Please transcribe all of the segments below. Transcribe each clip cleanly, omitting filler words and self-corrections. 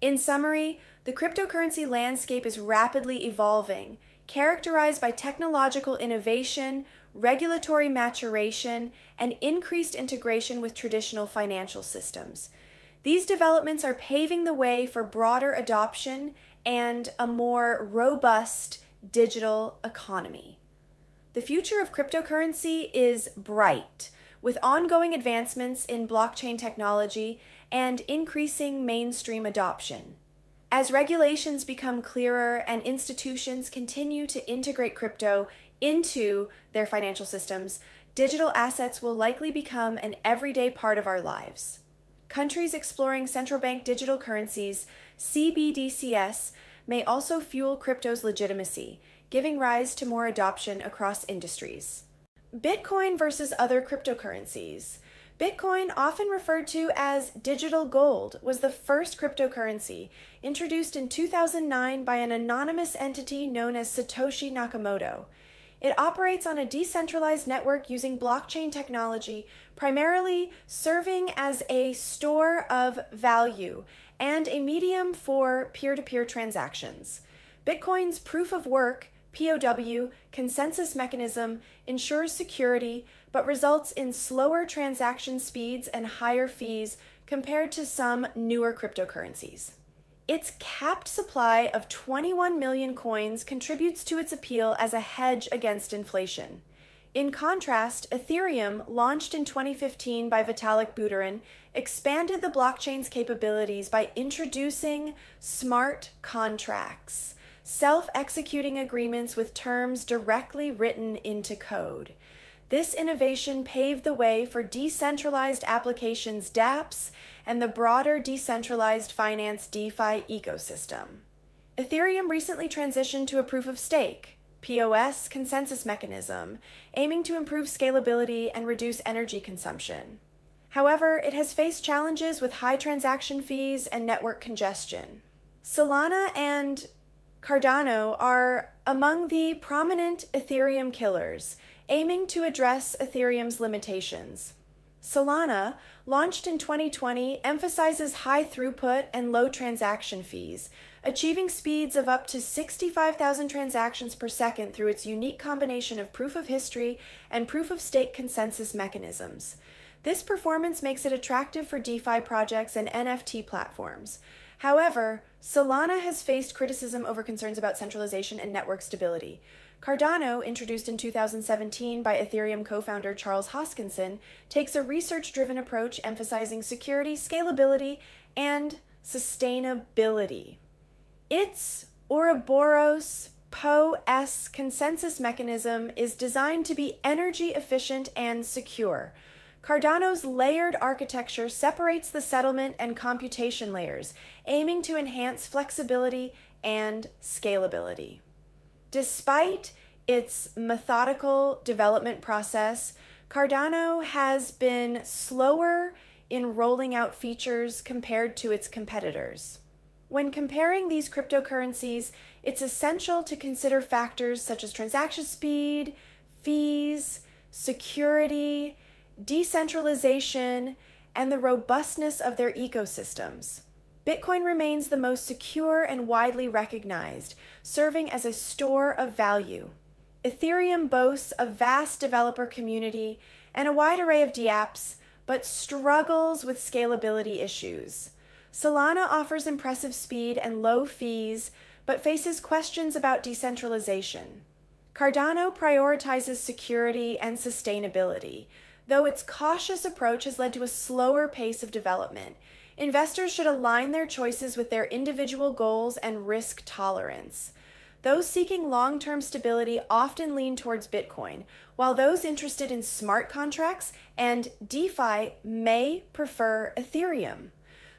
In summary, the cryptocurrency landscape is rapidly evolving, characterized by technological innovation, regulatory maturation, and increased integration with traditional financial systems. These developments are paving the way for broader adoption and a more robust digital economy. The future of cryptocurrency is bright, with ongoing advancements in blockchain technology and increasing mainstream adoption. As regulations become clearer and institutions continue to integrate crypto into their financial systems, digital assets will likely become an everyday part of our lives. Countries exploring central bank digital currencies, CBDCs, may also fuel crypto's legitimacy, giving rise to more adoption across industries. Bitcoin versus other cryptocurrencies. Bitcoin, often referred to as digital gold, was the first cryptocurrency introduced in 2009 by an anonymous entity known as Satoshi Nakamoto. It operates on a decentralized network using blockchain technology, primarily serving as a store of value and a medium for peer-to-peer transactions. Bitcoin's proof of work POW consensus mechanism ensures security but results in slower transaction speeds and higher fees compared to some newer cryptocurrencies. Its capped supply of 21 million coins contributes to its appeal as a hedge against inflation. In contrast, Ethereum, launched in 2015 by Vitalik Buterin, expanded the blockchain's capabilities by introducing smart contracts, self-executing agreements with terms directly written into code. This innovation paved the way for decentralized applications dApps and the broader decentralized finance DeFi ecosystem. Ethereum recently transitioned to a proof of stake, POS consensus mechanism, aiming to improve scalability and reduce energy consumption. However, it has faced challenges with high transaction fees and network congestion. Solana and Cardano are among the prominent Ethereum killers, aiming to address Ethereum's limitations. Solana, launched in 2020, emphasizes high throughput and low transaction fees, achieving speeds of up to 65,000 transactions per second through its unique combination of proof of history and proof of stake consensus mechanisms. This performance makes it attractive for DeFi projects and NFT platforms. However, Solana has faced criticism over concerns about centralization and network stability. Cardano, introduced in 2017 by Ethereum co-founder Charles Hoskinson, takes a research-driven approach emphasizing security, scalability, and sustainability. Its Ouroboros PoS consensus mechanism is designed to be energy efficient and secure. Cardano's layered architecture separates the settlement and computation layers, aiming to enhance flexibility and scalability. Despite its methodical development process, Cardano has been slower in rolling out features compared to its competitors. When comparing these cryptocurrencies, it's essential to consider factors such as transaction speed, fees, security, decentralization, and the robustness of their ecosystems. Bitcoin remains the most secure and widely recognized, serving as a store of value. Ethereum boasts a vast developer community and a wide array of dApps, but struggles with scalability issues. Solana offers impressive speed and low fees, but faces questions about decentralization. Cardano prioritizes security and sustainability, though its cautious approach has led to a slower pace of development. Investors should align their choices with their individual goals and risk tolerance. Those seeking long-term stability often lean towards Bitcoin, while those interested in smart contracts and DeFi may prefer Ethereum.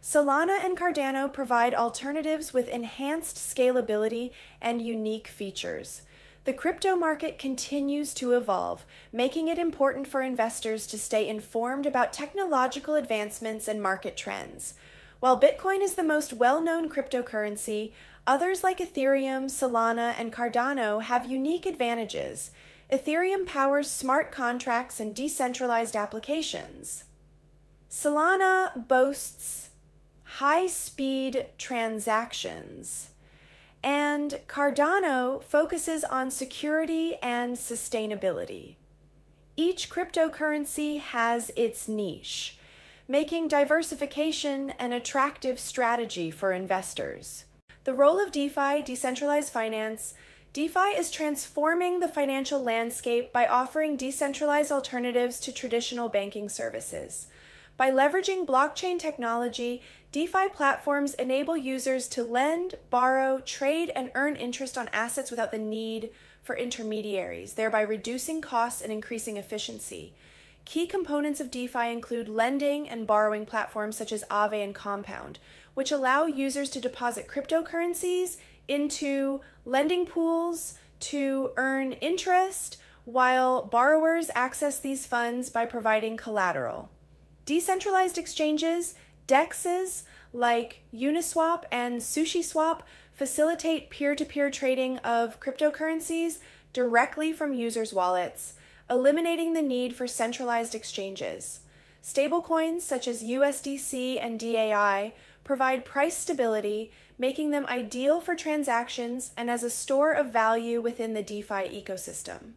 Solana and Cardano provide alternatives with enhanced scalability and unique features. The crypto market continues to evolve, making it important for investors to stay informed about technological advancements and market trends. While Bitcoin is the most well-known cryptocurrency, others like Ethereum, Solana, and Cardano have unique advantages. Ethereum powers smart contracts and decentralized applications. Solana boasts high-speed transactions. And Cardano focuses on security and sustainability. Each cryptocurrency has its niche, making diversification an attractive strategy for investors. The role of DeFi, decentralized finance. DeFi is transforming the financial landscape by offering decentralized alternatives to traditional banking services. By leveraging blockchain technology, DeFi platforms enable users to lend, borrow, trade, and earn interest on assets without the need for intermediaries, thereby reducing costs and increasing efficiency. Key components of DeFi include lending and borrowing platforms such as Aave and Compound, which allow users to deposit cryptocurrencies into lending pools to earn interest, while borrowers access these funds by providing collateral. Decentralized exchanges, DEXs like Uniswap and SushiSwap, facilitate peer-to-peer trading of cryptocurrencies directly from users' wallets, eliminating the need for centralized exchanges. Stablecoins such as USDC and DAI provide price stability, making them ideal for transactions and as a store of value within the DeFi ecosystem.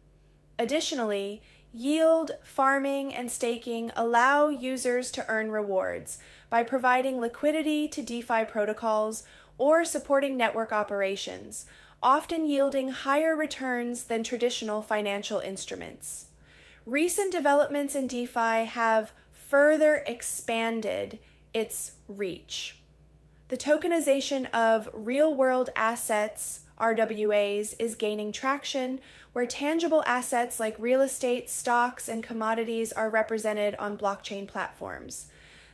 Additionally, yield, farming, and staking allow users to earn rewards by providing liquidity to DeFi protocols or supporting network operations, often yielding higher returns than traditional financial instruments. Recent developments in DeFi have further expanded its reach. The tokenization of real-world assets, RWAs, is gaining traction, where tangible assets like real estate, stocks, and commodities are represented on blockchain platforms.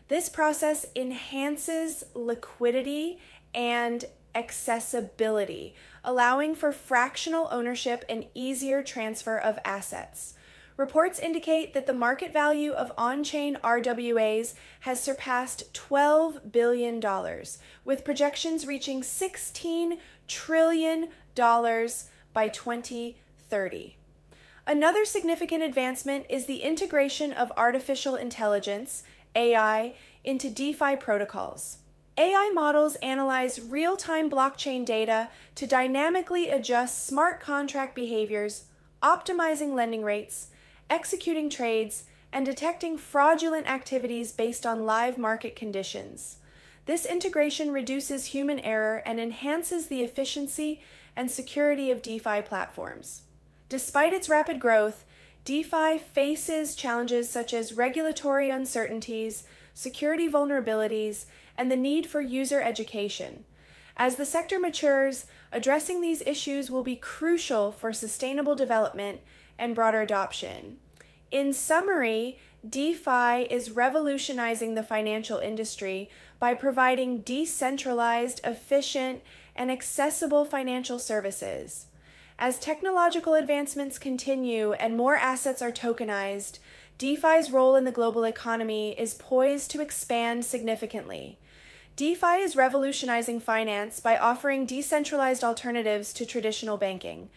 This process enhances liquidity and accessibility, allowing for fractional ownership and easier transfer of assets. Reports indicate that the market value of on-chain RWAs has surpassed $12 billion, with projections reaching $16 trillion by 2030. Another significant advancement is the integration of artificial intelligence, AI, into DeFi protocols. AI models analyze real-time blockchain data to dynamically adjust smart contract behaviors, optimizing lending rates, executing trades, and detecting fraudulent activities based on live market conditions. This integration reduces human error and enhances the efficiency and security of DeFi platforms. Despite its rapid growth, DeFi faces challenges such as regulatory uncertainties, security vulnerabilities, and the need for user education. As the sector matures, addressing these issues will be crucial for sustainable development and broader adoption. In summary, DeFi is revolutionizing the financial industry by providing decentralized, efficient, and accessible financial services. As technological advancements continue and more assets are tokenized, DeFi's role in the global economy is poised to expand significantly. DeFi is revolutionizing finance by offering decentralized alternatives to traditional banking.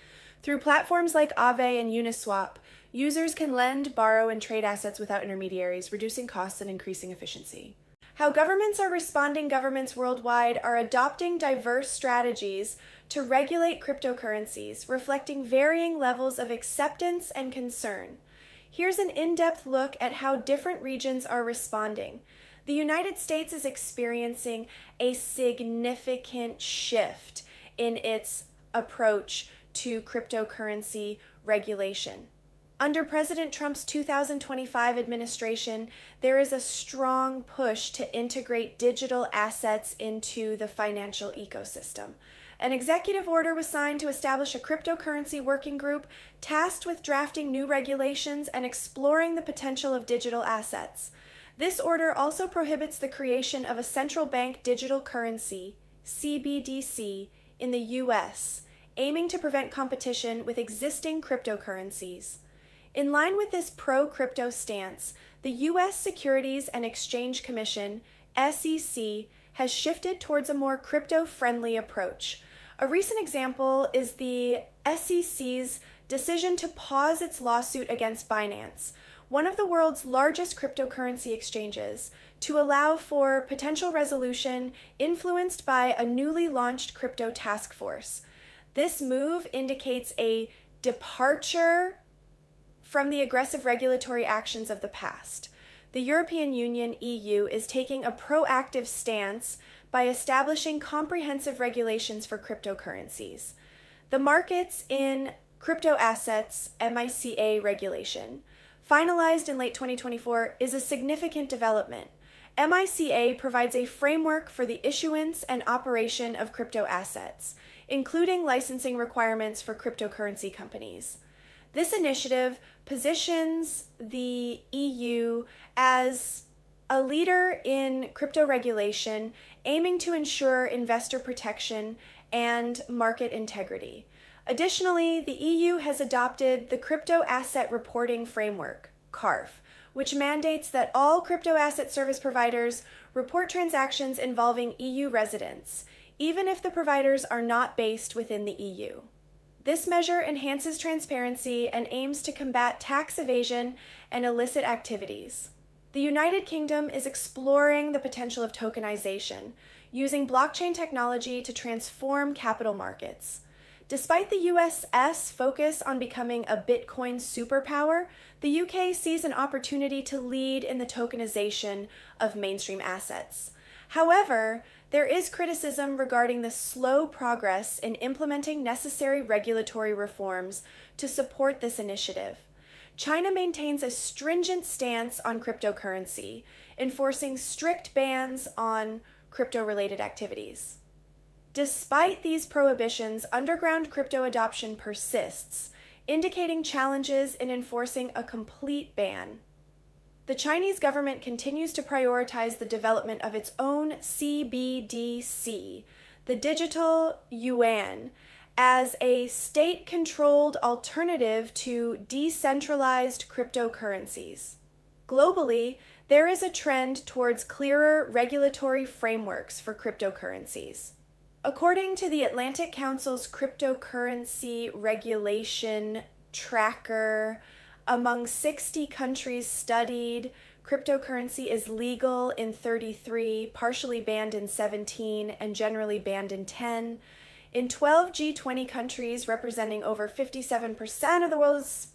Through platforms like Aave and Uniswap, users can lend, borrow, and trade assets without intermediaries, reducing costs and increasing efficiency. How governments are responding. Governments worldwide are adopting diverse strategies to regulate cryptocurrencies, reflecting varying levels of acceptance and concern. Here's an in-depth look at how different regions are responding. The United States is experiencing a significant shift in its approach to cryptocurrency regulation. Under President Trump's 2025 administration, there is a strong push to integrate digital assets into the financial ecosystem. An executive order was signed to establish a cryptocurrency working group tasked with drafting new regulations and exploring the potential of digital assets. This order also prohibits the creation of a central bank digital currency, CBDC, in the U.S., aiming to prevent competition with existing cryptocurrencies. In line with this pro-crypto stance, the U.S. Securities and Exchange Commission, SEC, has shifted towards a more crypto-friendly approach. A recent example is the SEC's decision to pause its lawsuit against Binance, one of the world's largest cryptocurrency exchanges, to allow for potential resolution influenced by a newly launched crypto task force. This move indicates a departure from the aggressive regulatory actions of the past. The European Union, EU, is taking a proactive stance by establishing comprehensive regulations for cryptocurrencies. The Markets in Crypto Assets (MiCA) regulation, finalized in late 2024, is a significant development. MiCA provides a framework for the issuance and operation of crypto assets, including licensing requirements for cryptocurrency companies. This initiative positions the EU as a leader in crypto regulation, aiming to ensure investor protection and market integrity. Additionally, the EU has adopted the Crypto Asset Reporting Framework, CARF, which mandates that all crypto asset service providers report transactions involving EU residents, even if the providers are not based within the EU. This measure enhances transparency and aims to combat tax evasion and illicit activities. The United Kingdom is exploring the potential of tokenization, using blockchain technology to transform capital markets. Despite the US's focus on becoming a Bitcoin superpower, the UK sees an opportunity to lead in the tokenization of mainstream assets. However, there is criticism regarding the slow progress in implementing necessary regulatory reforms to support this initiative. China maintains a stringent stance on cryptocurrency, enforcing strict bans on crypto-related activities. Despite these prohibitions, underground crypto adoption persists, indicating challenges in enforcing a complete ban. The Chinese government continues to prioritize the development of its own CBDC, the digital yuan, as a state-controlled alternative to decentralized cryptocurrencies. Globally, there is a trend towards clearer regulatory frameworks for cryptocurrencies. According to the Atlantic Council's cryptocurrency regulation tracker, among 60 countries studied, cryptocurrency is legal in 33, partially banned in 17, and generally banned in 10. In 12 G20 countries, representing over 57% of the world's